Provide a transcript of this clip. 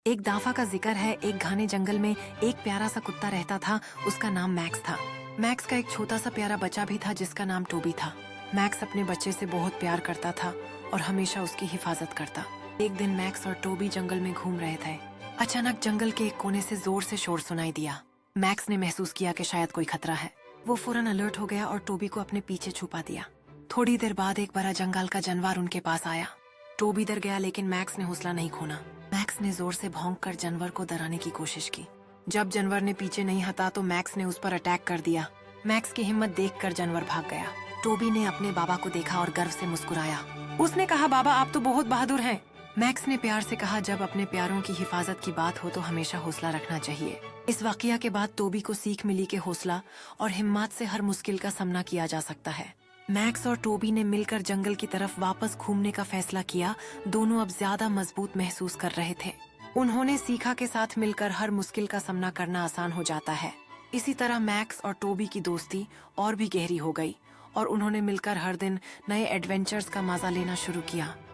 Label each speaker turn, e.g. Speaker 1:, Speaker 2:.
Speaker 1: ایک دافع کا ذکر ہے، ایک گھنے جنگل میں ایک پیارا سا کتا رہتا تھا، اس کا نام میکس تھا۔ میکس کا ایک چھوٹا سا پیارا بچہ بھی تھا جس کا نام ٹوبی تھا۔ میکس اپنے بچے سے بہت پیار کرتا تھا اور ہمیشہ اس کی حفاظت کرتا۔ ایک دن میکس اور ٹوبی جنگل میں گھوم رہے تھے۔ اچانک جنگل کے ایک کونے سے زور سے شور سنائی دیا۔ میکس نے محسوس کیا کہ شاید کوئی خطرہ ہے۔ وہ فوراً الرٹ ہو گیا اور ٹوبی کو اپنے پیچھے چھپا دیا۔ تھوڑی دیر بعد ایک بڑا جنگل کا جانور ان کے پاس آیا۔ ٹوبی ڈر گیا لیکن میکس نے حوصلہ نہیں کھونا۔ میکس نے زور سے بھونک کر جانور کو ڈرانے کی کوشش کی۔ جب جانور نے پیچھے نہیں ہٹا تو میکس نے اس پر اٹیک کر دیا۔ میکس کی ہمت دیکھ کر جانور بھاگ گیا۔ ٹوبی نے اپنے بابا کو دیکھا اور گرو سے مسکرایا۔ اس نے کہا، بابا آپ تو بہت بہادر ہیں۔ میکس نے پیار سے کہا، جب اپنے پیاروں کی حفاظت کی بات ہو تو ہمیشہ حوصلہ رکھنا چاہیے۔ اس واقعہ کے بعد ٹوبی کو سیکھ ملی کہ حوصلہ اور ہمت سے ہر مشکل کا سامنا کیا جا سکتا ہے۔ میکس اور ٹوبی نے مل کر جنگل کی طرف واپس گھومنے کا فیصلہ کیا۔ دونوں اب زیادہ مضبوط محسوس کر رہے تھے۔ انہوں نے سیکھا کہ ساتھ مل کر ہر مشکل کا سامنا کرنا آسان ہو جاتا ہے۔ اسی طرح میکس اور ٹوبی کی دوستی اور بھی گہری ہو گئی اور انہوں نے مل کر ہر دن نئے ایڈونچرز کا مزہ لینا شروع کیا۔